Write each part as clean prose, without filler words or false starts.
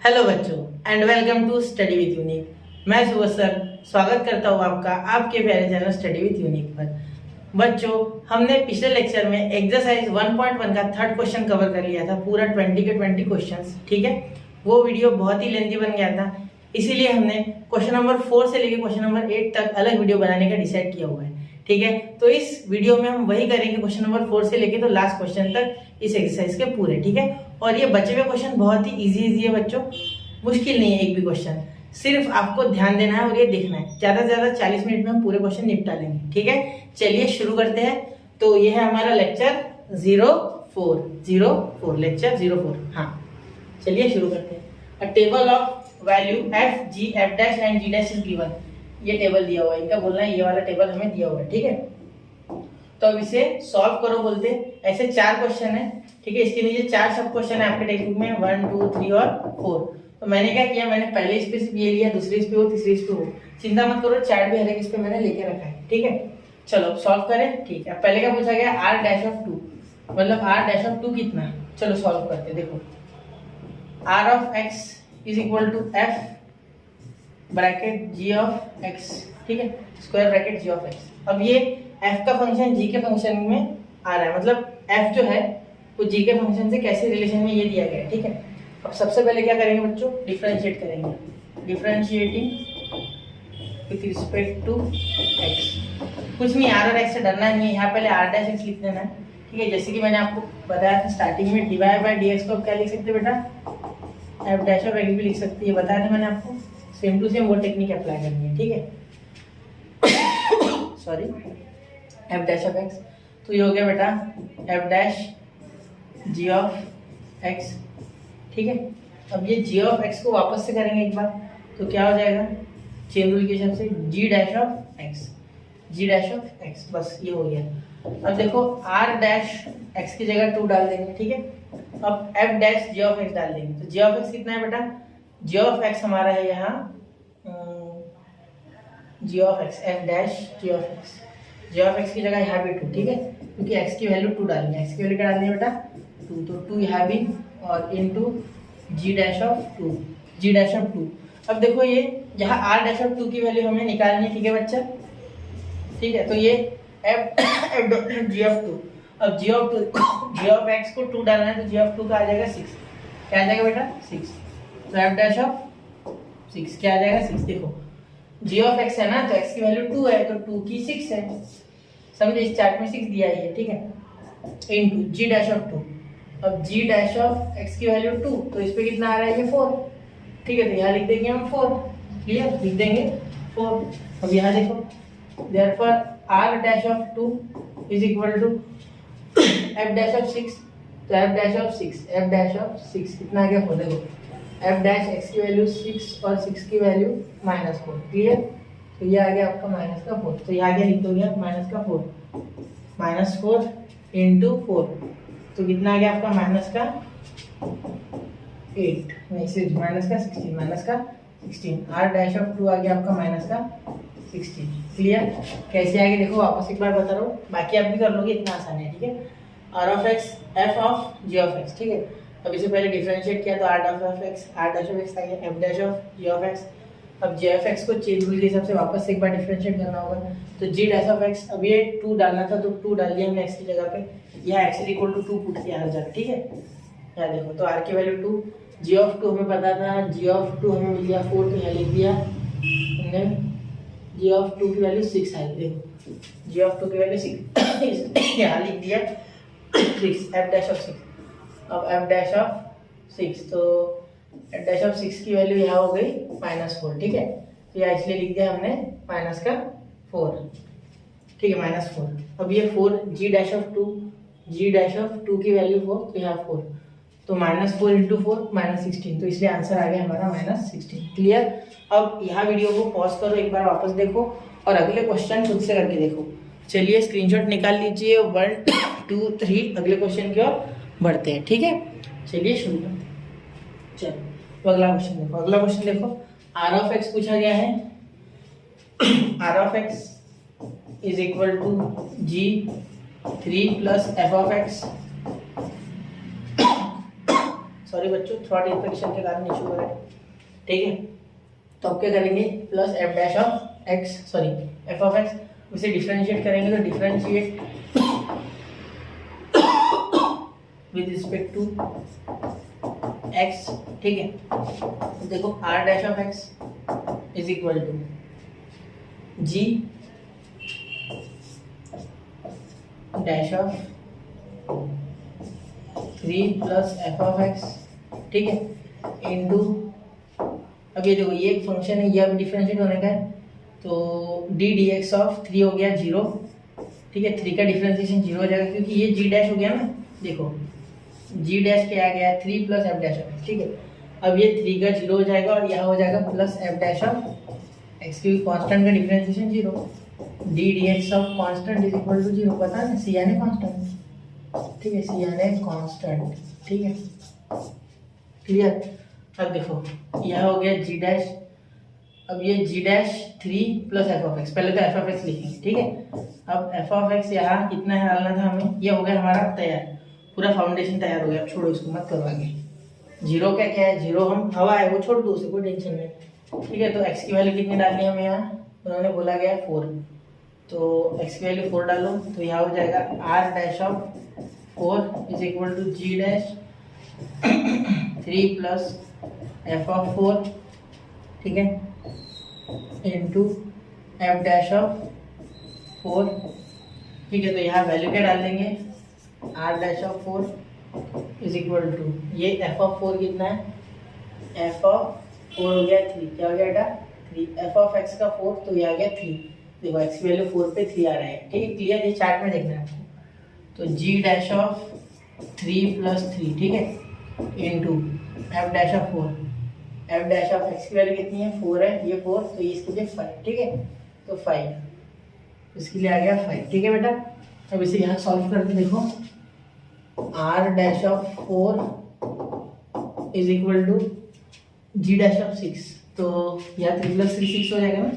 Hello बच्चों and welcome to study with unique. मैं सुबह सर स्वागत करता हूँ आपका आपके प्यारे चैनल स्टडी विथ यूनिक पर। बच्चों, हमने पिछले लेक्चर में एक्सरसाइज 1.1 का थर्ड क्वेश्चन कवर कर लिया था, पूरा 20 के 20 क्वेश्चंस। ठीक है, वो वीडियो बहुत ही लेंथी बन गया था, इसीलिए हमने क्वेश्चन नंबर 4 से लेकर क्वेश्चन नंबर 8 तक अलग वीडियो बनाने का डिसाइड किया हुआ है। ठीक है, तो इस वीडियो में हम वही करेंगे, क्वेश्चन नंबर 4 से लेके तो लास्ट क्वेश्चन तक इस एक्सरसाइज के पूरे। ठीक है, और ये बचे हुए क्वेश्चन बहुत ही इजी है बच्चों, मुश्किल नहीं है एक भी क्वेश्चन, सिर्फ आपको ध्यान देना है और ये देखना है। ज्यादा से ज्यादा 40 मिनट में हम पूरे क्वेश्चन निपटा लेंगे। ठीक है, चलिए शुरू करते हैं। तो ये है हमारा लेक्चर 04 लेक्चर 04। हाँ, चलिए शुरू करते हैं। A table of value f g f dash and g dash is given. ये टेबल दिया हुआ है, इनका बोलना है ये वाला टेबल हमें दिया हुआ है। ठीक है, तो अब इसे सॉल्व करो बोलते हैं। ऐसे 4 क्वेश्चन है। ठीक है, इसके नीचे 4 सब क्वेश्चन है आपके टेक्स्ट बुक में, 1 2 3 और 4। तो मैंने क्या किया, मैंने पहले इस पे सिर्फ ये लिया, दूसरी इस पे हो, तीसरी इस पे हो। चिंता मत करो, चार्ट भी हर एक इस पे मैंने लेके रखा है। ठीक है, चलो सॉल्व करें। ठीक है, पहले क्या पूछा गया, आर डैश ऑफ 2, मतलब आर डैश ऑफ 2 कितना। चलो सॉल्व करते हैं। देखो, r of x is equal to f bracket g of x. ठीक है, square bracket g of x. अब ये एफ का फंक्शन जी के फंक्शन में आ रहा है, मतलब एफ जो है वो जी के फंक्शन से कैसे रिलेशन में ये दिया गया है। ठीक है, अब सबसे पहले क्या करेंगे बच्चों, डिफरेंशिएट करेंगे। Differentiating with respect to x. कुछ नहीं, आर और एक्स से डरना नहीं है, यहाँ पहले आर डैश एक्स लिख देना है। ठीक है, जैसे कि मैंने आपको बताया था स्टार्टिंग में, डीवाई बाई डी एक्स को क्या लिख सकते हैं बेटा, एफ डैश ऑफ एक्स भी लिख सकती है, बताया था मैंने आपको। सेम टू सेम वो टेक्निक अप्लाई करनी है। ठीक है, sorry, f dash of x. तो ये हो गया बेटा f dash ji of x. ठीक है, अब ये जी ऑफ एक्स को वापस से करेंगे एक बार, तो क्या हो जाएगा, चेन रूल के हिसाब से G dash of X, G dash of X. बस ये हो गया। अब देखो, आर डैश एक्स की जगह 2 डाल देंगे। ठीक है, अब f dash ji of x डाल देंगे। तो जी ऑफ एक्स कितना है बेटा, जी ऑफ एक्स हमारा है यहाँ G of X, F dash ji of X, G of X की जगह यहाँ भी 2। ठीक है, क्योंकि एक्स की वैल्यू 2 डालनी है, एक्स की वैल्यू क्या डालनी है बेटा 2, तो 2 यहाँ भी और into g dash of 2, ji dash of 2। अब देखो, ये यहाँ आर डैश ऑफ 2 की वैल्यू हमें निकालनी है। ठीक है बच्चा, ठीक है, तो ये एफ जी ऑफ 2। अब G of 2, g of X को 2 डालना है, तो जी ऑफ 2 का आ जाएगा 6। क्या आ जाएगा बेटा 6, तो एफ डैश ऑफ 6 क्या आ जाएगा 6। देखो, जी ऑफ एक्स है ना, तो एक्स की वैल्यू 2 है, तो 2 की 6 है, समझे, इस चार्ट में 6 दिया ही है। ठीक है, इनटू जी डैश ऑफ 2। अब जी डैश ऑफ एक्स की वैल्यू 2, तो इस पे कितना आ रहा है, ये 4। ठीक है, तो यहाँ लिख देंगे हम 4। क्लियर, लिख देंगे 4। अब यहाँ देखो, therefore r dash of 2 is equal to f dash of 6, तो f dash of 6, f dash of 6 कितना आ गया 4। देखो, एफ डैश एक्स की वैल्यू 6 और 6 की वैल्यू -4। क्लियर, तो ये आ गया आपका -4। तो यहाँ क्या लिख दोगे आप, -4 इंटू 4, तो कितना आ गया आपका -8, नहीं सिर्फ -16, आर डैश ऑफ 2 आ गया आपका -16। क्लियर, कैसे आगे देखो, वापस एक बार बता रहा हूँ, बाकी आप भी कर लोगे, इतना आसान है। ठीक है, are of X F of ji of x. ठीक है, अब इसे पहले डिफरेंशिएट किया तो R dash of X, R dash of X आ गया F dash of ji of x. अब जी ऑफ एक्स को चेन रूल के हिसाब से वापस से एक बार डिफरेंशिएट करना होगा, तो जी डैश ऑफ एक्स, अब ये 2 डालना था तो 2 डाल दिया हमने एक्स की जगह पे, यहाँ एक्स इक्वल टू 2 पुट किया हर जगह। ठीक है, यहाँ देखो, तो आर की वैल्यू 2, जी ऑफ 2 हमें पता था, जी ऑफ 2 हमें मिल गया 4, तो यहाँ लिख दिया हमने जी ऑफ 2 की वैल्यू 6 आई। देखो, जी ऑफ 2 की वैल्यू 6 यहाँ लिख दिया 6, एफ डैश ऑफ 6। अब एफ डैश ऑफ 6, तो एफ डैश ऑफ 6 की वैल्यू यहाँ हो गई -4। ठीक है, तो यहाँ इसलिए लिख दिया हमने -4। ठीक है, -4। अब ये 4 जी dash of 2, ji dash of 2 की वैल्यू 4, तो यहाँ 4, तो -4 इंटू 4 -16, तो इसलिए आंसर आ गया हमारा -16। क्लियर, अब यहाँ वीडियो को पॉज करो, एक बार वापस देखो और अगले क्वेश्चन खुद से करके देखो। चलिए स्क्रीनशॉट निकाल लीजिए, 1 2 3 अगले क्वेश्चन की ओर बढ़ते हैं। ठीक है, चलिए शुरू करते हैं। चलो, तो अगला क्वेश्चन देखो, अगला क्वेश्चन देखो, आर ऑफ एक्स पूछा गया है। Are of x is equal to G3 plus F of x sorry बच्चों, थ्रॉट इन्फेक्शन के कारण इशू हो रहा है, ठीक है। तो अब क्या करेंगे, plus f dash of x, sorry f of x, उसे डिफ्रेंशिएट करेंगे तो differentiate with respect to x, ठीक है। तो देखो r dash of x is equal to ji dash of 3 plus F of x, ठीक है, इनटू, अब ये देखो ये एक फंक्शन है, ये अब डिफरेंशिएट होने का है, तो डी डी एक्स ऑफ 3 हो गया 0, ठीक है। 3 का डिफरेंशिएशन 0 हो जाएगा क्योंकि ये जी डैश हो गया ना, देखो जी डैश क्या आ गया है 3 plus f dash of x, ठीक है। अब ये 3 का 0 हो जाएगा और यहाँ हो जाएगा plus f dash of x, क्योंकि कांस्टेंट का differentiation 0, d d x of constant is equal to 0, पता है सी एन ए कांस्टेंट, ठीक है, सी एन ए कांस्टेंट, ठीक है, क्लियर। अब देखो यह हो गया जी डैश, अब ये G dash 3 plus F of X, पहले तो एफ ऑफ एक्स लिखेंगे, ठीक है। अब एफ ऑफ एक्स यहाँ कितना है डालना था हमें, ये हो गया हमारा तैयार, पूरा फाउंडेशन तैयार हो गया। अब छोड़ो इसको, मत करो आगे। 0 का क्या है, 0 हम हवा है वो छोड़ दो, उसे कोई टेंशन नहीं, ठीक है। तो एक्स की वैल्यू कितनी डालनी है हमें, यहाँ उन्होंने बोला गया 4, तो एक्स की वैल्यू 4 डालो, तो यहाँ हो जाएगा r dash of 4 is equal to ji dash 3 plus F of 4, ठीक है, इंटू एफ डैश ऑफ 4, ठीक है। तो यहाँ वैल्यू क्या डाल देंगे, r dash of 4 is equal to, ये एफ ऑफ 4 कितना है, एफ ऑफ 4 हो गया 3, क्या हो गया बेटा 3, एफ ऑफ एक्स का 4, तो ये आ गया 3, देखो एक्स की वैल्यू 4 पे 3 आ रहा है, ठीक है, क्लियर। ये चार्ट में देखना है आपको, तो जी डैश ऑफ 3 प्लस 3, ठीक है, into F dash of 4, f dash of X की वैल्यू कितनी है 4 है, ये 4, तो ये इसके लिए 5, ठीक है, तो 5 इसके लिए आ गया 5, ठीक है बेटा। अब इसे यहाँ सॉल्व करके देखो, r dash of 4 is equal to ji dash of 6, तो यहाँ 3 प्लस 3 6 हो जाएगा ना,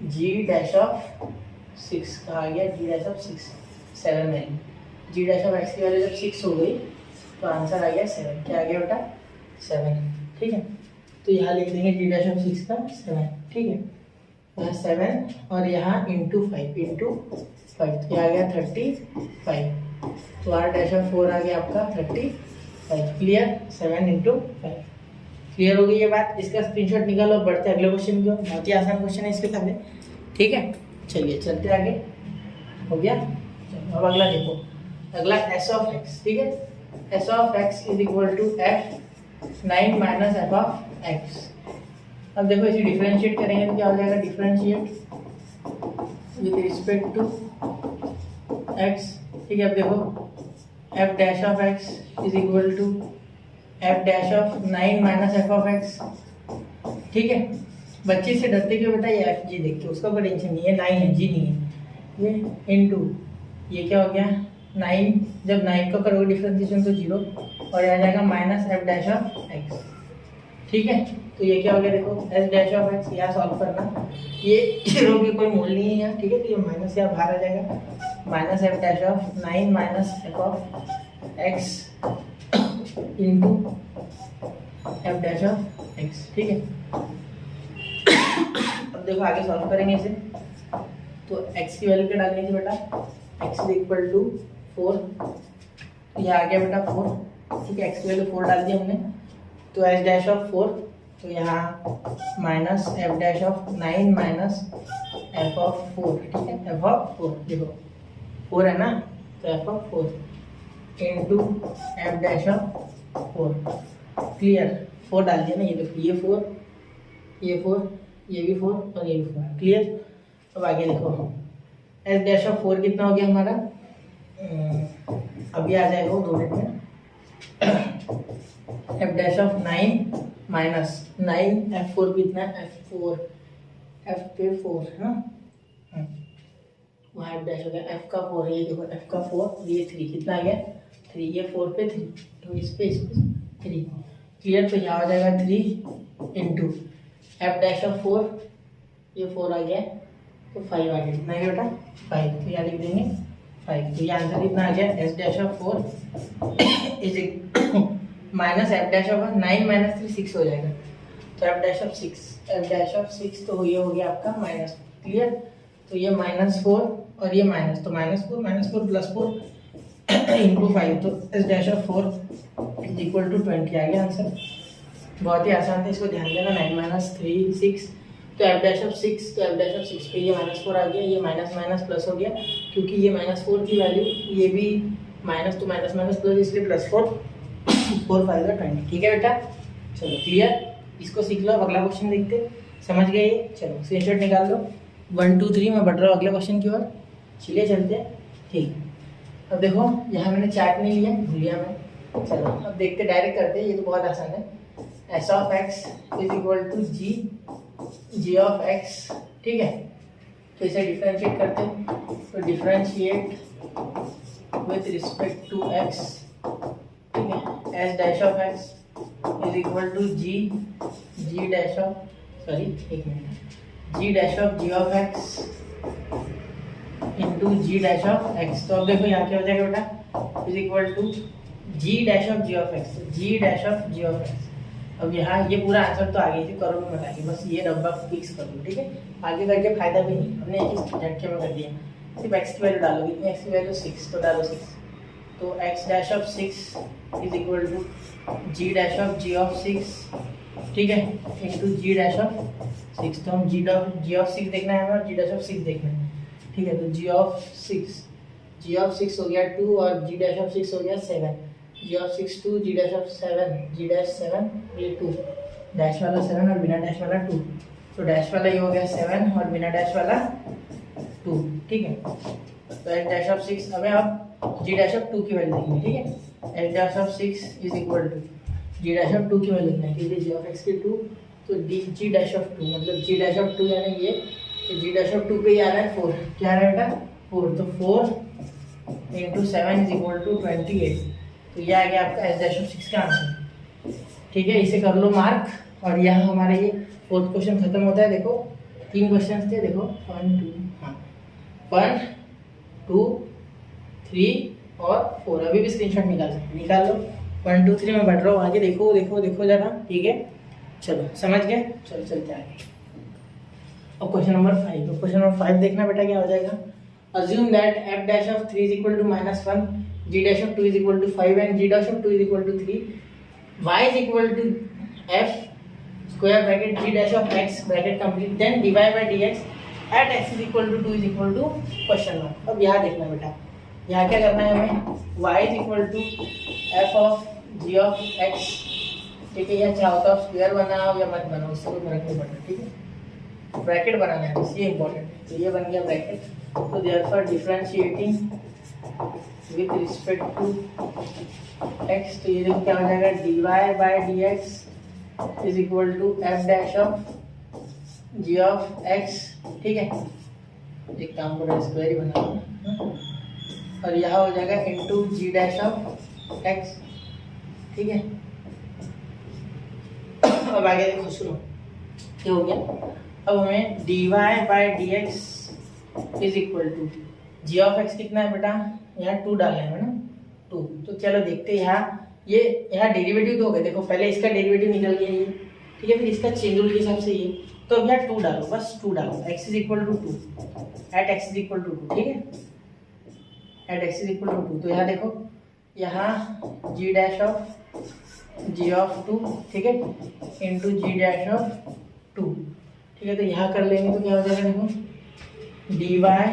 जी डैश ऑफ 6 कहा आ गया, G dash of 6 7 value, G dash of X की वैल्यू जब 6 हो गई तो आंसर आ गया 7, क्या आ गया बेटा 7, ठीक है। तो यहाँ लिख देंगे जी डैश ऑफ 6 का 7, ठीक है, यहाँ 7 और यहाँ इंटू 5, तो आ गया 35, तो आर डैश ऑफ 4 आ गया आपका 35, क्लियर। 7 इंटू 5, क्लियर हो गई ये बात। इसका स्क्रीनशॉट निकालो, बढ़ते अगले क्वेश्चन की ओर, बहुत ही आसान क्वेश्चन है इसके पहले, ठीक है। चलिए चलते आगे, हो गया। चलो अब अगला देखो, अगला एस ऑफ एक्स, ठीक है, S of x is equal to f 9 minus f of x. अब देखो इसे डिफरेंशिएट करेंगे तो क्या हो जाएगा, differentiate with respect to x, ठीक है। अब देखो f dash of x is equal to f dash of 9 minus f of x, ठीक है। बच्चे से डरते क्यों बताइए, एफ जी देख के, उसका कोई टेंशन नहीं है, 9 है जी नहीं है, ये इनटू ये क्या हो गया 9, जब 9 का करोगे डिफरेंशिएशन तो 0, और यहाँ जाएगा minus F dash of x, ठीक है। तो ये क्या हो गया, देखो एस डैश ऑफ एक्स, यहाँ सॉल्व करना, ये 0 की कोई मूल नहीं है यहाँ, ठीक है, तो ये माइनस यहाँ बाहर आ जाएगा, minus F dash of 9 minus f of X into F dash of x, ठीक है। अब देखो आगे सॉल्व करेंगे इसे, तो x की वैल्यू क्या डालनी थी बेटा, x इज इक्वल टू 4, ये आ गया बेटा 4, ठीक है, x की वैल्यू 4 डाल दी हमने, तो s डैश ऑफ 4, तो यहाँ minus F dash of 9 minus f of 4, ठीक है, एफ ऑफ 4, देखो 4 है ना, तो F of 4 into F dash of 4, clear. 4 डाल दिया ना, ये देखो ये 4, ये 4, ये भी 4 और ये भी 4, क्लियर। अब आगे देखो एस डैश ऑफ 4 कितना हो गया हमारा, अभी आ जाएगा वो 2 मिनट में, F dash of 9 minus 9 F 4 कितना है, एफ पे 4 है ना, वहाँ एफ डैश हो गया, एफ का 4 है, ये देखो एफ का 4, ये 3 कितना आ गया 3, ये 4 पे 3, तो इस पे 3, क्लियर। तो यहाँ आ जाएगा 3 इंटू एफ डैश ऑफ 4, ये 4 आ गया, तो 5 आ गया, कितना है बेटा 5, तो यहाँ लिख देंगे 5। तो ये आंसर कितना आ गया, S dash of 4 is minus F dash of 9 minus 3 6 हो जाएगा। तो एफ डैश ऑफ 6 तो ये हो गया आपका माइनस। क्लियर। तो ये -4 और ये माइनस, तो -4 प्लस 4 इंटू 5, तो s dash of 4 is equal to 20 आ गया आंसर। बहुत ही आसान था, इसको ध्यान देना। 9 माइनस 3 6, तो एफ डैश ऑफ 6, तो एफ डैश ऑफ 6 पे ये -4 आ गया, ये माइनस माइनस प्लस हो गया, क्योंकि ये -4 की वैल्यू, ये भी माइनस तो माइनस माइनस प्लस, इसलिए +4 4 5 20। ठीक है बेटा, चलो क्लियर। इसको सीख लो। अब अगला क्वेश्चन देखते, समझ गए ये? चलो स्क्रीनशॉट निकाल लो। 1 2 3 मैं बढ़ रहा हूँ अगले क्वेश्चन की ओर। चलिए चलते हैं। ठीक, अब देखो यहाँ मैंने चार्ट नहीं लिया, भूलिया मैं। चलो अब देखते, डायरेक्ट करते हैं, ये तो बहुत आसान है। S of x is equal to ji of x. ठीक है, तो इसे डिफ्रेंशिएट करते हैं। तो differentiate with respect to x. ठीक है, S dash of x is equal to ji dash of, sorry एक minute, G dash of ji of X into G dash of x. तो अब देखो यहाँ क्या हो जाएगा बेटा, is equal to ji dash of ji of X, G dash of ji of x. अब यहाँ ये पूरा आंसर तो आगे से करो में बताइए, बस ये डब्बा फिक्स कर लो। ठीक है, आगे करके फायदा भी नहीं, हमने एक ही झटके में कर दिया। सिर्फ एक्स की वैल्यू डालोगे, इतनी एक्स की वैल्यू 6, तो डालो 6। तो x dash of 6 is equal to ji dash of ji of 6। ठीक है, इंटू जी डैश ऑफ 6। तो हम जी ऑफ 6 देखना है हमें, और जी डैश ऑफ 6 देखना है। ठीक है, तो जी ऑफ 6 हो गया 2, और जी डैश ऑफ 6 हो गया 7। G of 6 2, ji dash of 7, G dash 7, ये 2, डैश वाला 7 और बिना डैश वाला 2। तो डैश वाला ये हो गया 7 और बिना डैश वाला 2। ठीक है, तो एच डैश ऑफ 6, हमें अब जी डैश ऑफ 2 की वैल्यू देखनी है। ठीक है, h dash of 6 is equal to ji dash of 2 की वैल्यू देखना है, क्योंकि जी ऑफ एक्स की 2, तो जी डैश ऑफ 2 मतलब जी डैश ऑफ 2 यानी ये, तो जी डैश ऑफ 2 पे आ रहा है 4। क्या आ रहा है बेटा, 4। तो 4 इंटू 7 इज इक्वल टू 28। तो ये आ गया आपका एस डैश ऑफ 6 का आंसर। ठीक है, इसे कर लो मार्क, और यहाँ हमारा ये 4th क्वेश्चन खत्म होता है। देखो 3 क्वेश्चन थे, देखो 1 2 3 और 4। अभी भी स्क्रीनशॉट निकाल लो। 1 2 3 में बढ़ रहा हूँ आगे, देखो जरा। ठीक है, चलो समझ गए, चलो चलते आगे। अब क्वेश्चन नंबर 5, तो क्वेश्चन नंबर 5 देखना बेटा क्या हो जाएगा। Assume that f dash of 3 is equal to -1, g dash of 2 is equal to 5 and g dash of 2 is equal to 3, y is equal to f square bracket g dash of x bracket complete, then dy by dx at x is equal to 2 is equal to question mark। अब यहाँ देखना बेटा, यहाँ क्या करना है हमें, y is equal to f of g of x। ठीक है, या चाहो तो आप स्क्वायर बनाओ या मत बनाओ, उससे कोई फर्क नहीं पड़ता। ठीक है, ब्रैकेट बनाना है, बस ये इंपॉर्टेंट है। तो ये बन गया ब्रैकेट। तो therefore differentiating with respect to x, तो ये देखो क्या हो जाएगा, dy by dx is equal to f dash of ji of x। ठीक है, एक काम करो, स्क्वायर ही बना लो, और यहाँ हो जाएगा into g dash of x। ठीक है, अब आगे देखो, सुनो क्या हो गया। अब हमें dy by dx is equal to ji of x कितना है बेटा, यहाँ 2 डालना है ना, 2। तो चलो देखते हैं, यहाँ डेरिवेटिव तो हो गए। देखो पहले इसका डेरिवेटिव निकल गया ये। ठीक है, फिर इसका चेन रूल के हिसाब से ये, तो अब यहाँ 2 डालो, बस 2 डालो, x is equal to 2 at x is equal to 2। ठीक है, at x is equal to 2। तो यहाँ देखो, यहाँ g dash of g of 2, ठीक है, इंटू जी डैश ऑफ 2। ठीक है, तो यहाँ कर लेंगे तो क्या हो जाएगा, देखो dy बाय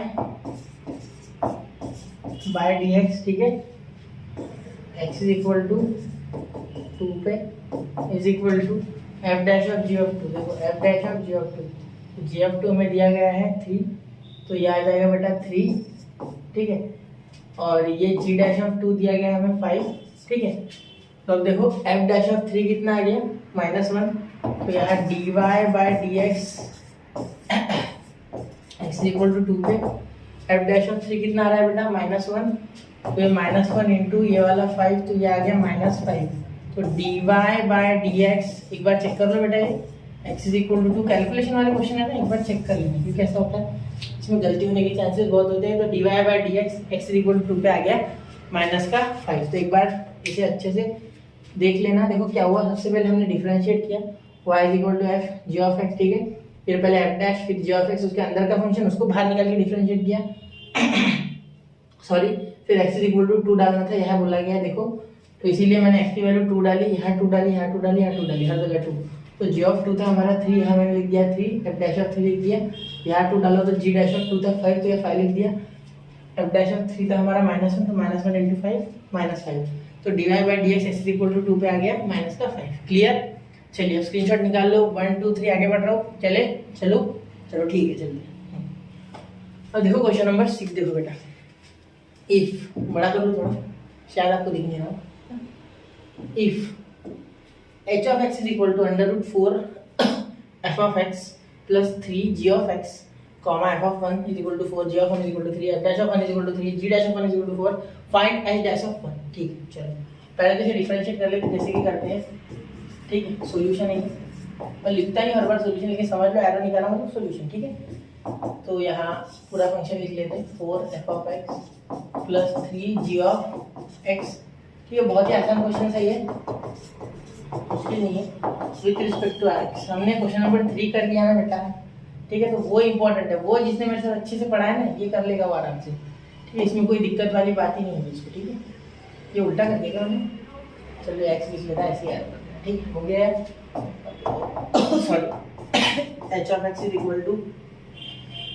dx। ठीक है, x इज इक्वल टू 2 पे is equal to f dash of ji of 2। देखो f dash of ji of 2, g of 2 में दिया गया है 3, तो ये आ जाएगा बेटा 3। ठीक है, और ये जी डैश ऑफ 2 दिया गया है हमें 5। ठीक है, तो अब देखो एफ डैश ऑफ 3 कितना आ गया, -1। तो यहाँ dy by dx x is equal to 2 पे एफ डैश ऑफ 3 कितना आ रहा है बेटा, -1। तो ये -1 इंटू ये वाला 5, तो ये आ गया -5। तो dy बाय dx, एक बार चेक कर लो बेटा, ये x is equal to 2। Calculation वाले क्वेश्चन है ना, एक बार चेक कर लेना, क्योंकि कैसा होता है, इसमें इसमें गलती होने के चांसेस बहुत होते हैं। तो dy by d x equal to 2 पे आ गया माइनस का 5। तो एक बार इसे अच्छे से देख लेना। देखो क्या हुआ, सबसे पहले हमने डिफरेंशिएट किया y is equal to f g of x, ठीक है। फिर पहले एफ डैश फिर जी ऑफ एक्स, उसके अंदर का फंक्शन उसको बाहर निकाल के डिफरेंशिएट किया सॉरी। फिर x इज इक्वल टू 2 डालना था, यहाँ बोला गया देखो, तो इसीलिए मैंने x की वैल्यू 2 डाली, यहाँ 2 डाली, यहाँ 2 डाली, यहाँ 2 डाली, हर जगह 2। तो g ऑफ 2 था हमारा 3, यहाँ मैंने लिख दिया 3, f डैश ऑफ 3 लिख दिया, यहाँ 2 डाला तो g डैश ऑफ 2 था 5, तो ये 5 लिख दिया। f डैश ऑफ 3 था हमारा -1, तो -1 इंटू 5 -5। तो dy by d x is equal to 2 पे आ गया माइनस का 5। क्लियर? चलिए अब स्क्रीनशॉट निकाल लो। 1 2 3 आगे बढ़ रहा हूँ, चलो ठीक है चलिए। अब देखो क्वेश्चन नंबर 6 देखो बेटा। इफ बड़ा कर लो थोड़ा, शायद आपको दिख नहीं रहा। If h of x is equal to √4 f of x plus 3 g of x comma f of 1 is equal to 4 g of 1 is equal to 3 f dash of 1 is equal to 3 g dash of 1 is equal to 4 find h dash of 1। ठीक है चलो पहले तो इसे differentiate कर लेते जैसे कि करते हैं, ठीक है। सॉल्यूशन है, मैं लिखता नहीं हर बार सॉल्यूशन, लेकिन समझ लो एरर निकालना मतलब सॉल्यूशन, ठीक है। तो यहाँ पूरा फंक्शन लिख लेते हैं 4 f of x plus 3 g of x, ठीक है। बहुत ही आसान क्वेश्चन है ये, मुश्किल नहीं है। विथ रिस्पेक्ट टू x हमने क्वेश्चन नंबर 3 कर लिया ना बेटा, ठीक है। तो वो इंपॉर्टेंट है, वो जिसने मेरे साथ अच्छे से पढ़ा है ना ये कर लेगा वो आराम से, ठीक है। इसमें कोई दिक्कत वाली बात ही नहीं होगी इसको, ठीक है। ये उल्टा कर देगा हमने, चलो x लिख लेता है ऐसे यार, ठीक हो गया। Sorry h of x is equal to,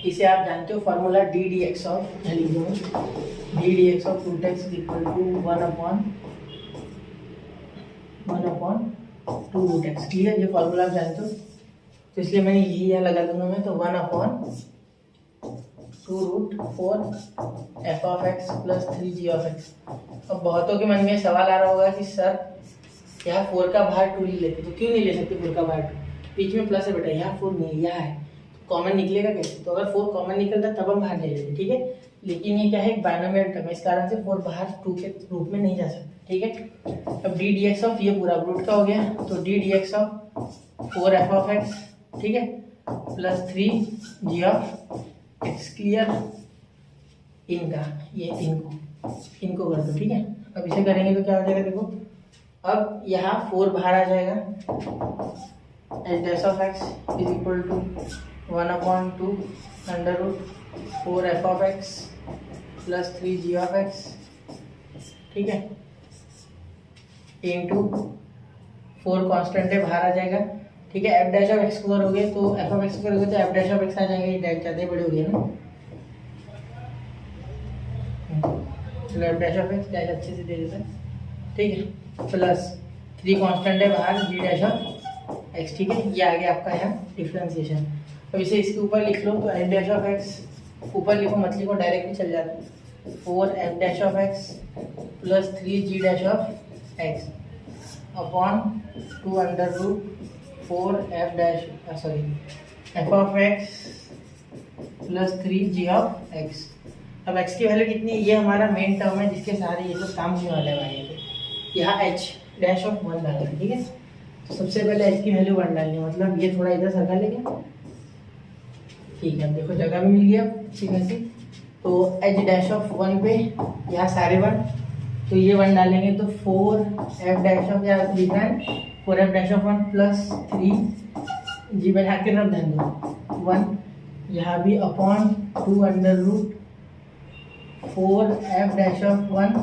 इसे आप जानते हो formula d d x of d d x of root x is equal to 1/2 root x, ठीक है। ये फॉर्मूला आप जानते हो, तो इसलिए मैंने यही यहाँ लगा दूंगा मैं। तो 1/2 root 4 f of x plus 3 g of x. अब बहुतों के मन में सवाल आ रहा होगा कि सर यहाँ 4 का बाहर 2 ले लेते, तो क्यों नहीं ले सकते 4 का बाहर 2? बीच में प्लस है बेटा, यहाँ 4 नहीं है, यहाँ है, कॉमन निकलेगा कैसे? तो अगर 4 कॉमन निकलता तब हम बाहर ले लेते, ठीक है। लेकिन ये क्या है, एक बाइनोमियल टर्म है, इस कारण से 4 बाहर 2 के रूप में नहीं जा सकता, ठीक है। अब डी डी एक्स ऑफ ये पूरा रूट का हो गया, तो d d x of 4 f of x, ठीक है, plus 3 g of x. Clear? इनका ये इनको कर दो, ठीक है। अब इसे करेंगे तो क्या हो जाएगा देखो, अब यहाँ 4 बाहर आ जाएगा, h dash of x is equal to 1/2 under root 4 f of x plus 3 g of x, ठीक है, इंटू 4 कॉन्स्टेंट है बाहर आ जाएगा, ठीक है। F dash of x square हो गए तो एफ ऑफ एक्स स्क्वायर हो गए तो एफ डैश ऑफ एक्स आ जाएगा, ये डैश ज़्यादा बड़े हो गए ना। चलो F dash of x dash अच्छे से दे देते हैं, ठीक है, प्लस 3 कॉन्स्टेंट है बाहर जी डैश ऑफ एक्स, ठीक है। ये आ गया आपका यहाँ डिफ्रेंसिएशन। अब इसे इसके ऊपर लिख लो, तो एफ डैश ऑफ एक्स ऊपर लिखो मत लिखो, डायरेक्टली चल जाता है 4 f dash of x plus 3 g dash of x upon 2 under root 4 f dash f of x plus 3 g of x. अब x की वैल्यू कितनी है, ये हमारा मेन टर्म है जिसके सहारे ये सब काम होने वाला है आगे पे। यहाँ h डैश ऑफ 1 डालना है, ठीक है। तो सबसे पहले h की वैल्यू 1 डालनी है, मतलब ये थोड़ा इधर सर्कल है क्या, ठीक है। अब देखो जगह भी मिल गया अच्छी खासी, तो h डैश ऑफ 1 पे यहाँ सारे 1, तो ये 1 डालेंगे तो 4 एफ डैश ऑफ, या लिखना है 4 f dash of 1 plus 3 g बैठा के रख ध्यान दो 1, यहाँ भी upon 2 under root 4 f dash of 1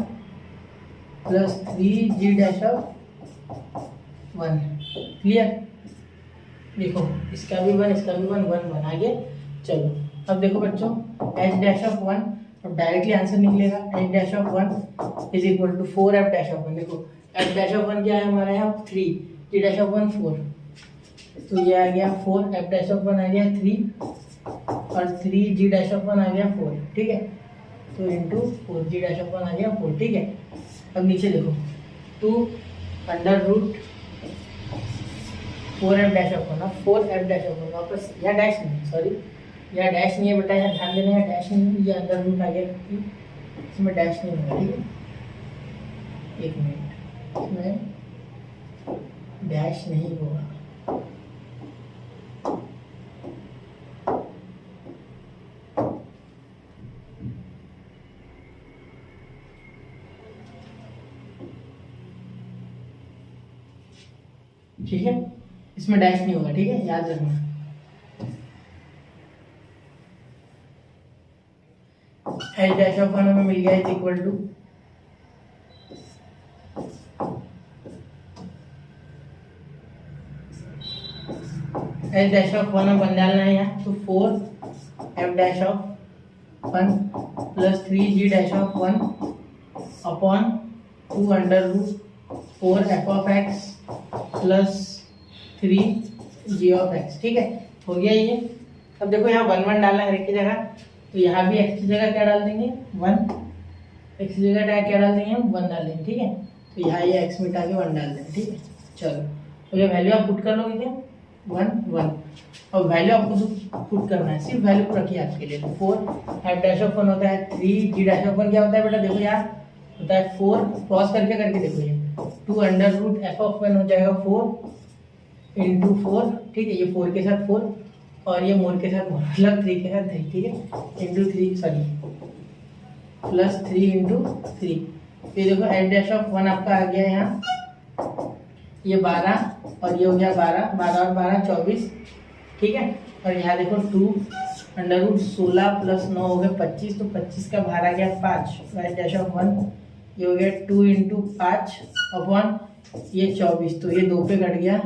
plus 3 g dash of 1। Clear? देखो इसका भी 1 इसका भी 1 1 1 आगे। चलो अब देखो बच्चों एच डैश ऑफ 1, अब डायरेक्टली आंसर निकलेगा h dash of 1 is equal to 4 f dash of 1। देखो एफ डैश ऑफ 1 क्या है हमारे यहाँ 3, जी डैश ऑफ 1 4, तो ये आ गया 4 एफ डैश ऑफ 1 आ गया 3 और 3 जी डैश ऑफ 1 आ गया 4, ठीक है। तो इंटू 4 जी डैश ऑफ 1 आ गया 4, ठीक है। अब नीचे देखो 2 under root 4 f dash of 1, 4 f dash of 1 वापस, यहाँ डैश नहीं, सॉरी यहाँ डैश नहीं है बेटा, यहाँ ध्यान देना है डैश नहीं है, ये अंडर रूट आ गया, इसमें डैश नहीं होगा, ठीक है। 1 मिनट, इसमें डैश नहीं होगा, इसमें डैश नहीं होगा, ठीक है, याद रखना। एच डैश ऑफ 1 हमें मिल गया is equal to h dash of 1 one डालना है यहाँ, तो 4 f dash of 1 plus 3 g dash of 1 upon 2 under root 4 f of x plus 3 g of x, ठीक है, हो गया ये। अब देखो यहाँ 1 1 डालना है हर एक की जगह, तो यहाँ भी एक्स की जगह क्या डाल देंगे 1, एक्स की जगह क्या डाल देंगे हम 1 डाल देंगे, ठीक है। तो यहाँ ये एक्स मिटा के 1 डाल देंगे, ठीक है। चलो तो ये वैल्यू आप पुट कर लोगे क्या 1 1, और वैल्यू आपको पुट करना है, सिर्फ वैल्यू को रखिए आपके लिए। 4 एफ डैश ऑफ 1 होता है 3 जी डैश ऑफ 1 क्या होता है बेटा, देखो यार होता है 4, क्रॉस करके देखो ये 2 अंडर रूट एफ ऑफ 1 हो जाएगा 4 इंटू 4, ठीक है, ये 4 के साथ 4 और ये मोर के साथ मोर, मतलब 3 के साथ 3, ठीक है, इंटू 3 सॉरी प्लस 3 इंटू 3। ये देखो एफ डैश ऑफ 1 आपका आ गया यहाँ, ये 12 और ये हो गया 12, 12 और 12 24, ठीक है। और यहाँ देखो 2 अंडर रूट 16 प्लस 9 हो गया 25, तो 25 का बाहर आ गया 5, एफ डैश ऑफ 1 ये हो गया 2 इंटू 5 अपॉन ये 24, तो ये 2 पे कट गया,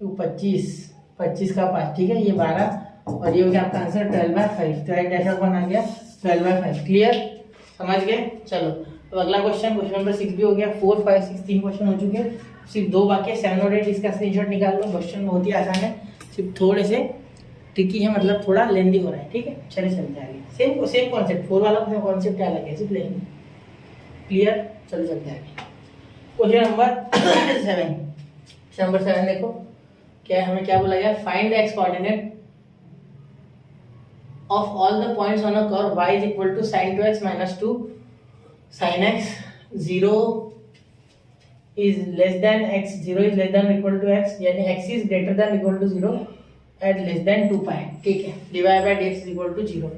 तो 25 का 5, ठीक है, ये 12 और ये हो गया आपका आंसर 12/5, तो एफ डैश ऑफ 1 आ गया 12/5। क्लियर, समझ गए। चलो तो अगला क्वेश्चन नंबर 6 भी हो गया, 4 5 6 3 क्वेश्चन हो चुके हैं, सिर्फ 2 बाकी है। 7 और 8 इसका स्क्रीनशॉट निकाल लो, क्वेश्चन बहुत ही आसान है, सिर्फ थोड़े से ट्रिकी है, मतलब थोड़ा लेंदी हो रहा है, ठीक है। चलिए चलते आगे, सेम कॉन्सेप्ट, 4 वाला कॉन्सेप्ट क्या लगे, सिर्फ लेंदी। क्लियर, चलो चलते आगे। क्वेश्चन नंबर 7 देखो क्या हमें क्या बोला गया, find the x coordinate of all the points on a curve y is equal to sin 2x minus 2 sin x 0 is less than x, 0 is less than or equal to x, यानी x is greater than or equal to 0 at less than 2 pi, ठीक है, dy by dx is equal to 0।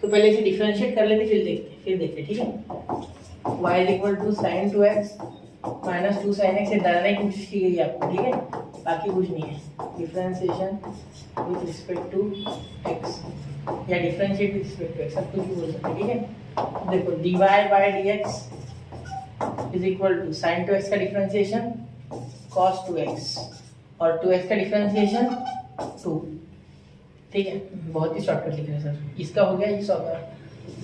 तो पहले इसे differentiate कर लेते फिर देखते, ठीक है। y is equal to sin 2x minus 2 sin x, ये डालने की कोशिश की गई आपको, ठीक है, बाकी कुछ नहीं है। Differentiation with respect to x या differentiate with respect to x, सब कुछ भी बोल सकते हैं, ठीक है। देखो dy by dx is equal to sin 2x का डिफरेंशिएशन cos 2x और 2x का डिफरेंशिएशन 2, ठीक है, बहुत ही शॉर्टकट लिख रहे हैं सर। इसका हो गया ये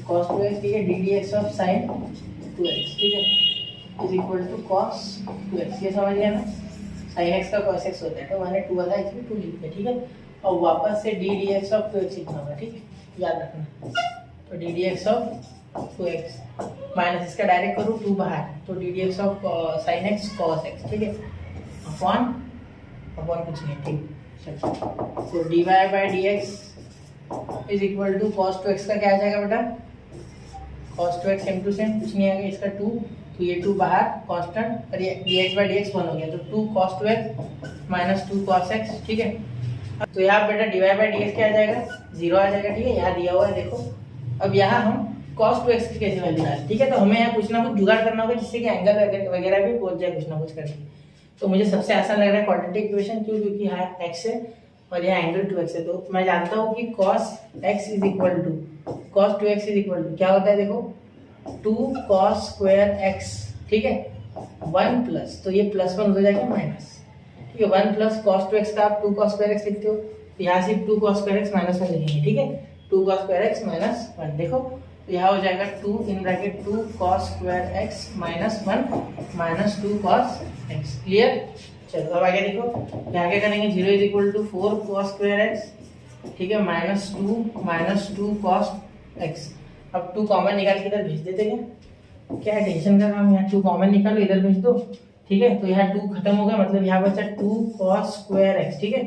cos 2x, ठीक है, ddx ऑफ sin 2x, ठीक है, is equal to cos 2x, ये समझ गया ना। sin x का cos x होता है, तो मैंने 2 वाला इसमें 2 लिख दिया, ठीक है। और वापस से ddx ऑफ 2x लिखना होगा, ठीक है, याद रखना। तो ddx ऑफ 2x माइनस इसका डायरेक्ट करूँ 2 बाहर, तो ddx of sin x cos x, ठीक है, अपॉन कुछ नहीं, ठीक। तो dy by dx is equal to cos 2x का क्या आ जाएगा बेटा, cos 2x same to same, कुछ नहीं आएगा, इसका 2, तो ये 2 बाहर कांस्टेंट और ये dx by dx 1 हो गया, तो 2 cos 2x minus 2 cos x, ठीक है। तो यहाँ बेटा dy by dx क्या आ जाएगा 0 आ जाएगा, ठीक है, यहाँ दिया हुआ है देखो। अब यहाँ हम cos 2x की कैसे वैल्यू डालें, ठीक है, तो हमें यहाँ कुछ ना कुछ जुगाड़ करना होगा जिससे कि एंगल वगैरह भी पहुंच जाए कुछ ना कुछ करके। तो मुझे सबसे आसान लग रहा है क्वाड्रेटिक इक्वेशन, क्यों, क्योंकि यहाँ x है और यहाँ एंगल 2x है, तो मैं जानता हूँ कि cos x is equal to cos 2x is equal to क्या होता है, देखो 2 cos स्क्वायर x, ठीक है, 1 प्लस, तो ये प्लस 1 हो जाएगा माइनस, ठीक है, 1 प्लस cos 2x का आप 2 cos स्क्वायर x लिखते हो, तो यहाँ सिर्फ 2 cos स्क्वायर x माइनस 1 लिखेंगे, ठीक है, 2 cos स्क्वायर x माइनस 1, देखो तो यहाँ हो जाएगा 2 in bracket 2 cos square x minus 1 minus 2 cos x। Clear, चलो अब आगे देखो, यहाँ क्या करेंगे, 0 is equal to 4 cos square x, ठीक है, माइनस 2 cos x। अब 2 कॉमन निकाल के इधर भेज देते हैं, क्या है टेंशन का काम, यहाँ 2 कॉमन निकालो इधर भेज दो, ठीक है, तो यहाँ 2 खत्म हो गया, मतलब यहाँ बचा 2 cos स्क्वायर x, ठीक है,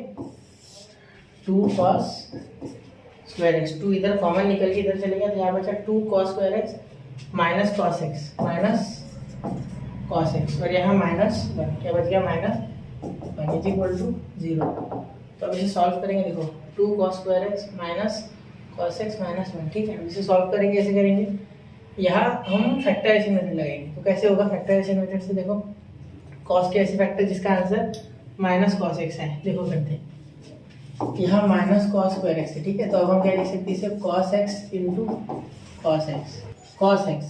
2 cos स्क्वायर x, 2 इधर कॉमन निकल के इधर चले गया, तो यहाँ बचा 2 cos square x minus cos x और यहाँ माइनस 1, क्या बच गया माइनस 1 इज इक्वल टू 0। तो अब इसे सॉल्व करेंगे, देखो 2 cos square x minus cos x minus 1, ठीक है, इसे सॉल्व करेंगे, ऐसे करेंगे, यहाँ हम फैक्टराइजेशन मेथड लगाएंगे। तो कैसे होगा फैक्टराइजेशन मेथड से, देखो cos के ऐसे फैक्टर जिसका आंसर माइनस कॉस एक्स है, देखो करते हैं, यहाँ माइनस कॉस स्क्वायर एक्स है, ठीक है। तो अब हम क्या लिख सकते हैं इसे, cos x into cos x, cos x.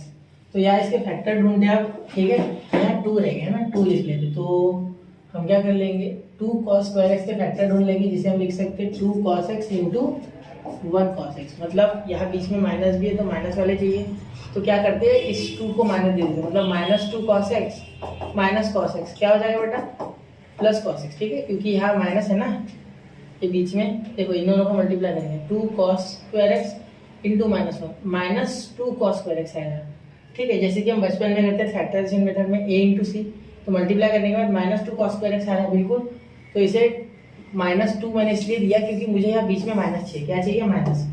तो यहाँ इसके फैक्टर ढूंढते आप, ठीक है। यहाँ 2 रह गए ना, 2 लिख लेते, तो हम क्या कर लेंगे, 2 कॉस स्क्वायर एक्स के फैक्टर ढूंढ लेंगे, जिसे हम लिख सकते हैं 2 cos x into 1 cos x. मतलब यहाँ बीच में माइनस भी है तो माइनस वाले चाहिए, तो क्या करते हैं इस 2 को माइनस दे देते हैं, मतलब -2 cos x minus cos x क्या हो जाएगा बेटा, प्लस कॉस एक्स, ठीक है। क्योंकि यहाँ माइनस है ना ये बीच में, देखो इन दोनों को मल्टीप्लाई करेंगे, 2 cos square x into -1 -2 cos square x आएगा, ठीक है। जैसे कि हम बचपन में करते हैं फैक्टराइजेशन मेथड में a इंटू सी, तो मल्टीप्लाई करने के बाद -2 कॉस स्क्वायर एक्स आ रहा है, बिल्कुल। तो इसे -2 मैंने इसलिए दिया क्योंकि मुझे यहाँ बीच में माइनस चाहिए, क्या चाहिए माइनस,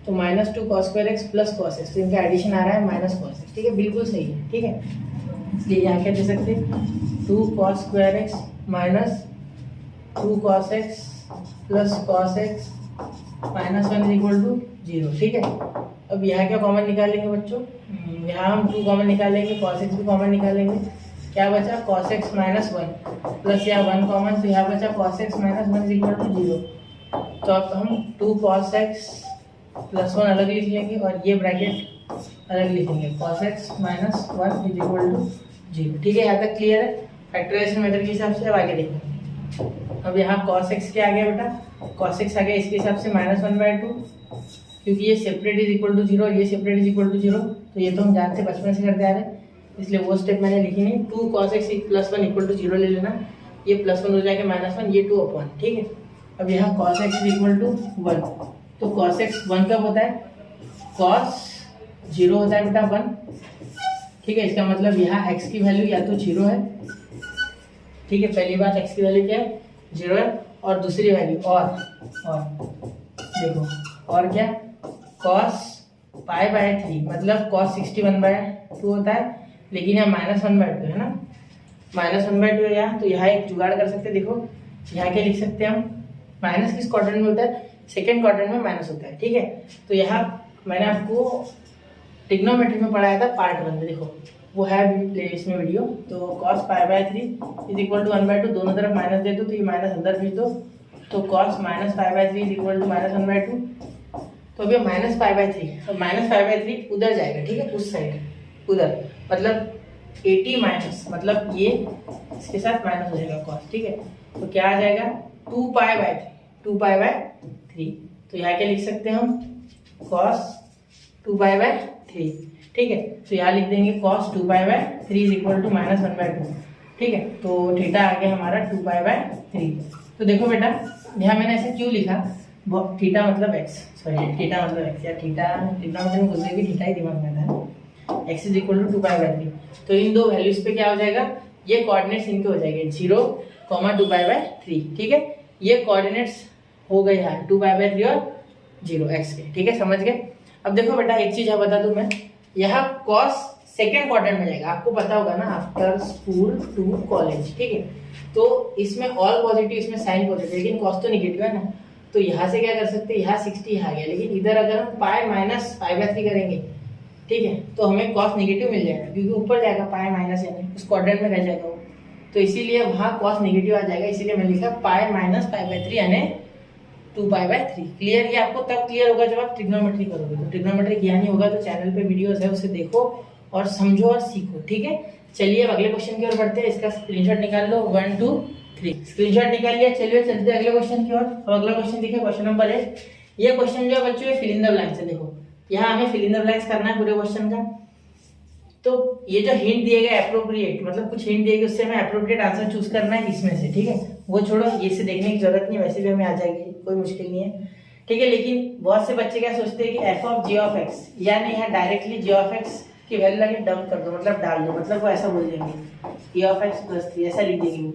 तो -2 cos square x plus cos x, तो इनका एडिशन आ रहा है माइनस कॉस एक्स, ठीक है, बिल्कुल सही है, ठीक है। इसलिए यहाँ क्या दे सकते हैं 2 cos square x minus 2 cos x plus cos x -1 equal to 0, ठीक है। अब यहाँ क्या कॉमन निकालेंगे बच्चों, यहाँ हम 2 कॉमन निकालेंगे, कॉस एक्स भी कॉमन निकालेंगे, क्या बचा कॉस एक्स -1 प्लस यहाँ 1 कॉमन, तो यहाँ बचा कॉस एक्स -1 इक्वल टू 0। तो अब हम 2 कॉस एक्स प्लस 1 अलग लिख लेंगे और ये ब्रैकेट अलग लिखेंगे, cos x -1 is equal to 0, ठीक है। यहाँ तक क्लियर है फैक्टराइजेशन मेथड के हिसाब से। अब आगे देखेंगे, अब यहाँ cos x क्या आ गया बेटा, cos x आ गया इसके हिसाब से -1/2, क्योंकि ये सेपरेट इज इक्वल टू 0 और ये सेपरेट इज इक्वल टू 0, तो ये तो हम जानते बचपन से करते आ रहे हैं, इसलिए वो स्टेप मैंने लिखी नहीं। 2 cos x + 1 इक्वल टू 0 ले लेना, ये +1 हो जाएगा -1, ये 2/1, ठीक है। अब यहाँ cos x इक्वल टू 1, तो cos x 1 कब होता है, cos 0 होता है बेटा 1, ठीक है। इसका मतलब यहाँ x की वैल्यू या तो 0 है, ठीक है, पहली बात x की वैल्यू क्या है 0 है, और दूसरी वैल्यू और देखो और क्या cos π/3 मतलब cos 61/2 होता है, लेकिन यहाँ -1/2 है ना, -1/2 है यहाँ, तो यहाँ एक जुगाड़ कर सकते हैं, देखो यहाँ क्या लिख सकते हैं हम, माइनस किस क्वाड्रेंट में होता है, सेकेंड क्वाड्रेंट में माइनस होता है, ठीक है। तो यहाँ मैंने आपको ट्रिग्नोमेट्री में पढ़ाया था पार्ट 1 में, देखो वो है प्लेलिस्ट में वीडियो। तो cos π/3 इज इक्वल टू 1/2, दोनों तरफ माइनस दे दो तो ये माइनस अंदर भेज दो, तो cos -π/3 इज इक्वल टू -1/2। तो अभी -π/3, तो -π/3 उधर जाएगा, ठीक है, उस साइड उधर, मतलब 80 माइनस, मतलब ये इसके साथ माइनस हो जाएगा cos, ठीक है। तो क्या आ जाएगा 2π/3, तो यहाँ क्या लिख सकते हैं हम cos 2π/3, ठीक है। तो यहाँ लिख देंगे cos 2π/3 इज इक्वल टू -1/2, ठीक है। तो थीटा आ गया हमारा 2π/3। तो देखो बेटा यहाँ मैंने ऐसे क्यों लिखा, थीटा मतलब x, सॉरी थीटा मतलब x, या थीटा ट्रिग्नोमेट्री में घुस गई, थीटा ही दिमाग में था, x इज इक्वल टू 2π/3। तो इन दो वैल्यूज पे क्या हो जाएगा, ये कोऑर्डिनेट्स इनके हो जाएंगे 0, 2π/3, ठीक है। ये कोऑर्डिनेट्स हो गए यहाँ 2π/3 और 0 x के, ठीक है, समझ गए। अब देखो बेटा एक चीज बता दूं मैं, यहाँ cos सेकेंड क्वाड्रेंट में जाएगा, आपको पता होगा ना, आफ्टर स्कूल टू कॉलेज, ठीक है। तो इसमें ऑल पॉजिटिव, इसमें साइन पॉजिटिव, लेकिन cos तो निगेटिव है ना, तो यहाँ से क्या कर सकते हैं, यहाँ 60 आ गया, लेकिन इधर अगर हम π-π/3 करेंगे, ठीक है, तो हमें cos निगेटिव मिल जाएगा, क्योंकि ऊपर जाएगा π- यानी उस क्वाड्रेंट में रह जाएगा वो, तो इसीलिए वहाँ cos निगेटिव आ जाएगा, इसीलिए मैंने लिखा π-π/3 यानी 2π/3। क्लियर, ये आपको तब क्लियर होगा जब आप ट्रिग्नोमेट्री करोगे, तो ट्रिग्नोमेट्री ज्ञान ही होगा, तो चैनल पे वीडियोस है उसे देखो और समझो और सीखो, ठीक है। चलिए अब अगले क्वेश्चन की ओर बढ़ते हैं, इसका स्क्रीनशॉट निकाल लो, 1 2 3 स्क्रीनशॉट निकाल लिया। चलिए चलते हैं अगले क्वेश्चन की ओर। और अगला क्वेश्चन देखिए, क्वेश्चन नंबर 8। ये क्वेश्चन जो है बच्चों ये फिल इन द ब्लैंक्स है, देखो यहाँ हमें फिल इन द ब्लैंक्स करना है पूरे क्वेश्चन का। तो ये जो हिंट दिए गए अप्रोप्रिएट, मतलब कुछ हिंट दिए गए, उससे हमें अप्रोप्रिएट आंसर चूज करना है इसमें से, ठीक है। वो छोड़ो, ये से देखने की जरूरत नहीं, वैसे भी हमें आ जाएगी, कोई मुश्किल नहीं है, ठीक है। लेकिन बहुत से बच्चे क्या सोचते हैं कि f of g of x, यानी यहाँ डायरेक्टली g ऑफ x की वैल्यू लगे डंप कर दो, मतलब डाल दो, मतलब वो ऐसा बोल देंगे e ऑफ x + 3 ऐसा लिख देंगे,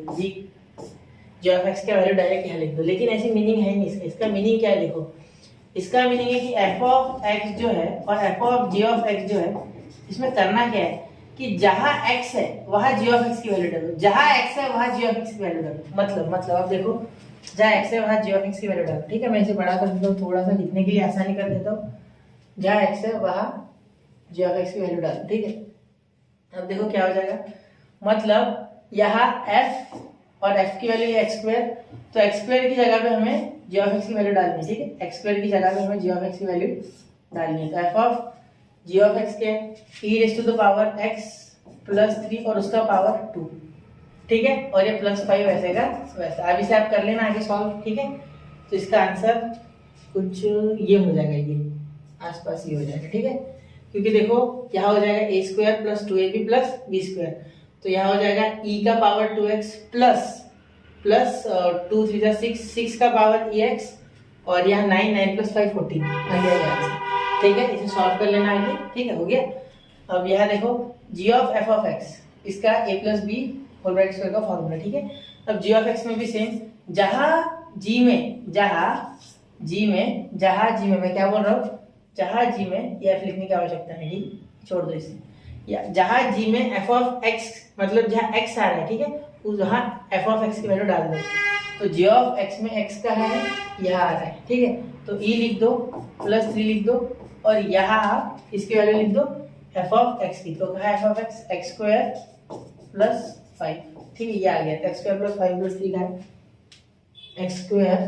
g ऑफ x का वैल्यू डायरेक्ट यहाँ लिख दो, लेकिन ऐसी मीनिंग है नहीं इसका। इसका मीनिंग क्या है, देखो इसका मीनिंग है कि f ऑफ x जो है और f of g of x जो है, इसमें करना क्या है कि जहां x है वहां g ऑफ x की वैल्यू डालो, जहां x है वहां g ऑफ x की वैल्यू डालो, मतलब अब देखो जहां x है वहां g ऑफ x की वैल्यू डालो, ठीक है। मैं इसे बड़ा कर देता हूँ, थोड़ा सा लिखने के लिए आसानी कर देता हूँ, जहां x है वहां g ऑफ x की वैल्यू डालो, ठीक है। अब देखो क्या हो जाएगा, मतलब यहाँ f और f की वैल्यू एक्स स्क्वायर, तो एक्स स्क्वायर की जगह पे हमें जी ऑफ एक्स की वैल्यू डालनी है, ठीक है। एक्स स्क्वायर की जगह पे हमें जी ऑफ एक्स की वैल्यू डालनी है, तो F of ji of X के e raise to the power X plus 3 और उसका पावर 2, ठीक है। और ये +5 वैसे का वैसा। अब इसे आप कर लेना आगे सॉल्व, ठीक है। तो इसका आंसर कुछ ये हो जाएगा, ये आसपास ये हो जाएगा, ठीक है। क्योंकि देखो यहाँ हो जाएगा a square plus 2ab plus b square, तो यहाँ हो जाएगा e का पावर 2x प्लस 2 3 जा 6 का पावर ex, और यहाँ 9 9 प्लस 5 14 आ गया, ठीक है। इसे सॉल्व कर लेना आगे, ठीक है, हो गया। अब यहाँ देखो g of f of x, इसका a plus b whole bracket square का फॉर्मूला, ठीक है। अब g ऑफ x में भी सेम, जहाँ g में मैं क्या बोल रहा हूँ, जहाँ g में ये f लिखने की आवश्यकता नहीं, ठीक, छोड़ दो इसे। या जहाँ g में f ऑफ x, मतलब जहाँ x आ रहा है, ठीक है, उस जहाँ f ऑफ x की वैल्यू डाल दो। तो g ऑफ x में x का है, यहाँ आ रहा है, ठीक है। तो e लिख दो प्लस 3 लिख दो, और यहाँ आप इसकी वैल्यू लिख दो f ऑफ x की। तो कहा f of x x square plus 5, ठीक है, ये आ गया। x स्क्वायर प्लस 5 प्लस 3 का है x स्क्वायर,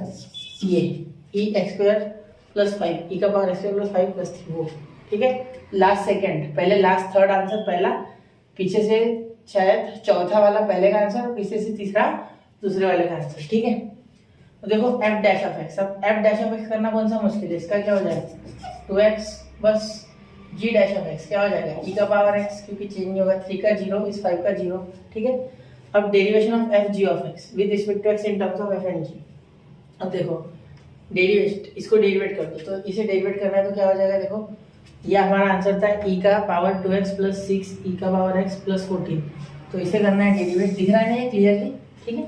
ये e x square plus 5 e का power x square plus 5 plus 3 वो, ठीक है। लास्ट सेकंड, पहले लास्ट थर्ड आंसर पहला, पीछे से शायद चौथा वाला पहले का आंसर, पीछे से तीसरा दूसरे वाले का आंसर, ठीक है। तो देखो f डैश ऑफ x, अब f डैश ऑफ x करना कौन सा मुश्किल है, इसका क्या हो जाएगा 2x, बस g डैश ऑफ x क्या हो जाएगा e का पावर x, क्योंकि चेंज नहीं होगा, 3 का 0 इस 5 का 0, ठीक है। अब derivation of f g of x with respect to x in terms of f and g। अब देखो डेरिवेट, इसको डेरिवेट कर दो, तो इसे डेरिवेट करना है तो क्या हो जाएगा, देखो ये हमारा आंसर था e का पावर 2x प्लस 6 e का पावर x प्लस 14, तो इसे करना है डेरिवेट, दिख रहा है क्लियरली, ठीक है।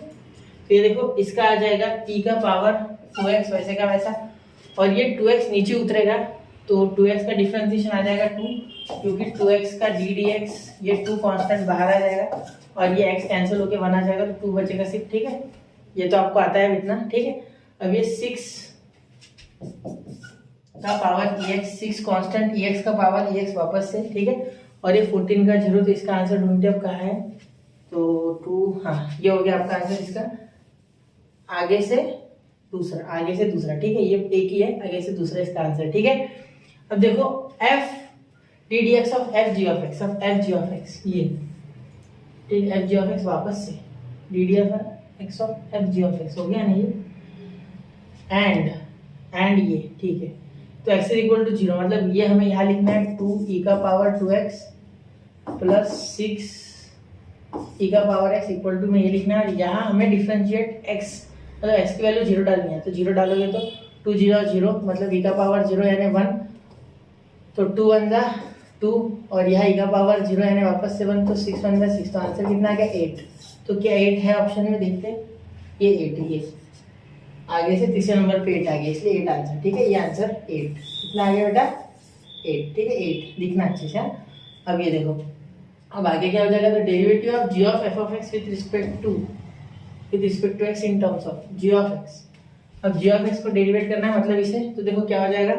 तो ये देखो इसका आ जाएगा e का पावर 2x वैसे का वैसा, और ये 2x नीचे उतरेगा, तो 2x का डिफरेंशिएशन आ जाएगा 2, क्योंकि 2x का d dx, ये 2 कांस्टेंट बाहर आ जाएगा, और ये x कैंसिल होके 1 आ जाएगा, तो 2 बचेगा सिर्फ, ठीक है। ये तो आपको आता है इतना, ठीक है। अब ये 6 का पावर ex, 6 कांस्टेंट ex का पावर ex वापस से, ठीक है। और ये 14 का 0, तो इसका आंसर ढूंढते अब कहाँ है, तो 2, हाँ ये हो गया आपका आंसर, इसका आगे से दूसरा, ठीक है। ये एक ही है, आगे से दूसरा इसका आंसर, ठीक है। अब देखो f d dx of f g of x, अब f g ऑफ x ये, ठीक, f g ऑफ x वापस से d dx of f g of x हो गया ना ये, एंड ये, ठीक है। तो x इज इक्वल टू 0, मतलब ये हमें यहाँ लिखना है 2 e का पावर 2x प्लस 6 e का पावर x इक्वल टू में ये लिखना है, और यहाँ हमें डिफरेंशिएट x, मतलब x की वैल्यू 0 डालनी है, तो 0 डालोगे तो 2 0 0, मतलब e का पावर 0 यानी 1, तो 2 1 जा 2, और यहाँ e का पावर 0 यानी वापस से 1, तो 6 1 जा 6, तो आंसर कितना आ गया 8। तो क्या 8 है ऑप्शन में, देखते हैं, ये 8 है, ये आगे से तीसरे नंबर पे 8 आ गया, इसलिए 8 आंसर, ठीक है। ये आंसर 8 कितना आ गया बेटा 8, ठीक है, 8 दिखना अच्छे से। अब ये देखो अब आगे क्या हो जाएगा, तो derivative of g of f of x with respect to x in terms of g of x। अब g ऑफ x को डेरिवेट करना है, मतलब इसे, तो देखो क्या हो जाएगा,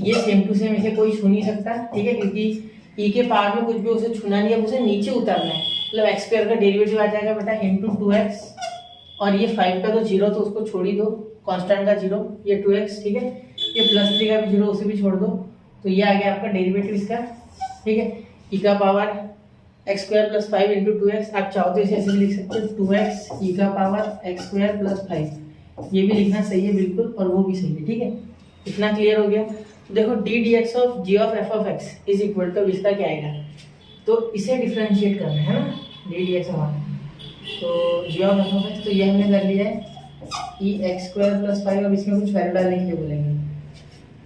ये सेम टू सेम, इसे कोई छू नहीं सकता, ठीक है, क्योंकि e के पावर में कुछ भी उसे छूना नहीं है, उसे नीचे उतारना है, मतलब x स्क्वायर का डेरिवेटिव आ जाएगा बेटा इंटू 2x, और ये 5 का तो 0, तो उसको छोड़ ही दो, कांस्टेंट का 0, ये 2x, ठीक है। ये प्लस 3 का भी 0, उसे भी छोड़ दो, तो ये आ गया आपका डेरिवेटिव इसका, ठीक है। e का power x square plus 5 into 2x, आप चाहो तो इसे ऐसे भी लिख सकते हो 2x e का पावर x स्क्वायर प्लस 5, ये भी लिखना सही है बिल्कुल, और वो भी सही है, ठीक है। इतना क्लियर हो गया। तो देखो d dx of g of f of x is equal to, इसका क्या आएगा, तो इसे डिफरेंशिएट करना है ना, d dx हमारा, तो g of f of x, तो ये हमने कर लिया है e x स्क्वायर प्लस 5, अब इसमें कुछ वैल्यू डालने के लिए बोलेंगे,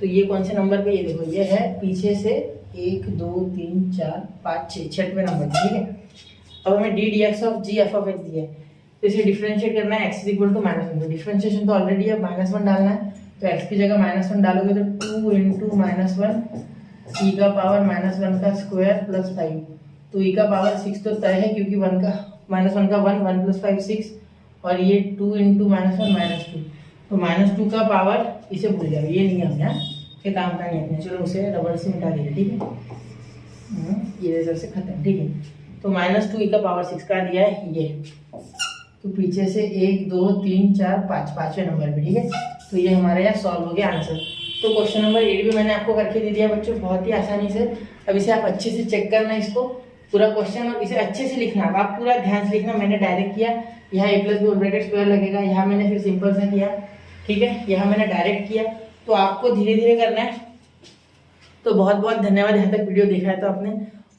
तो ये कौन से नंबर पे, ये देखो ये है पीछे से 1 2 3 4 5 6 छठवें नंबर, ठीक है। अब हमें d dx of g f of x दिया है, तो इसे डिफरेंशिएट करना है, x इज इक्वल टू -1, तो डिफरेंशिएशन तो ऑलरेडी है, -1 डालना है, तो x की जगह -1 डालोगे तो 2 इंटू -1 e का पावर -1 का स्क्वायर प्लस 5, तो e का पावर 6 तो तय है, क्योंकि 1 का -1 का 1 प्लस 5 6, और ये 2 इंटू -1 -2, तो -2 का पावर, इसे भूल जाओ, ये नहीं हमने, ये काम का नहीं है, चलो उसे डबल से मिटा देंगे, ठीक है, ये रिजल्ट से खत्म, ठीक है। तो -2 e का पावर 6 का दिया है ये, तो पीछे से 1 2 3 4 5 पांचवें नंबर पे, ठीक है। तो ये हमारे यहाँ सॉल्व हो गया आंसर। तो क्वेश्चन नंबर 8 भी मैंने आपको करके दे दिया बच्चों, बहुत ही आसानी से। अब इसे आप अच्छे से चेक करना इसको पूरा क्वेश्चन, और इसे अच्छे से लिखना। अब आप पूरा ध्यान से लिखना। मैंने डायरेक्ट किया, यहाँ a + b whole bracket square लगेगा, यहाँ मैंने फिर सिंपल सा किया, ठीक है। यहाँ मैंने डायरेक्ट किया, तो आपको धीरे धीरे करना है। तो बहुत बहुत धन्यवाद यहाँ तक वीडियो देखा है तो आपने।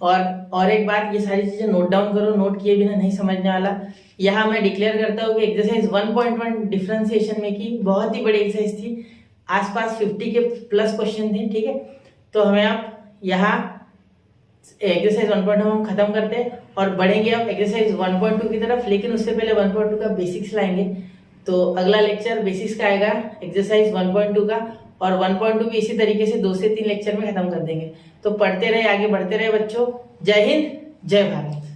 और एक बात, ये सारी चीजें नोट डाउन करो, नोट किए बिना नहीं समझने वाला। यहाँ मैं डिक्लेयर करता हूँ कि एक्सरसाइज 1.1 डिफरेंशिएशन में की बहुत ही बड़ी एक्सरसाइज थी, आसपास 50 के प्लस क्वेश्चन थे, ठीक है। तो हमें आप यहाँ एक्सरसाइज 1.1 हम खत्म करते हैं और बढ़ेंगे अब एक्सरसाइज 1.2 की तरफ, लेकिन उससे पहले 1.2 का बेसिक्स लाएंगे। तो अगला लेक्चर बेसिक्स का आएगा एक्सरसाइज 1.2 का, और 1.2 भी इसी तरीके से 2 से 3 लेक्चर में खत्म कर देंगे। तो पढ़ते रहे, आगे बढ़ते रहे बच्चों। जय हिंद, जय भारत।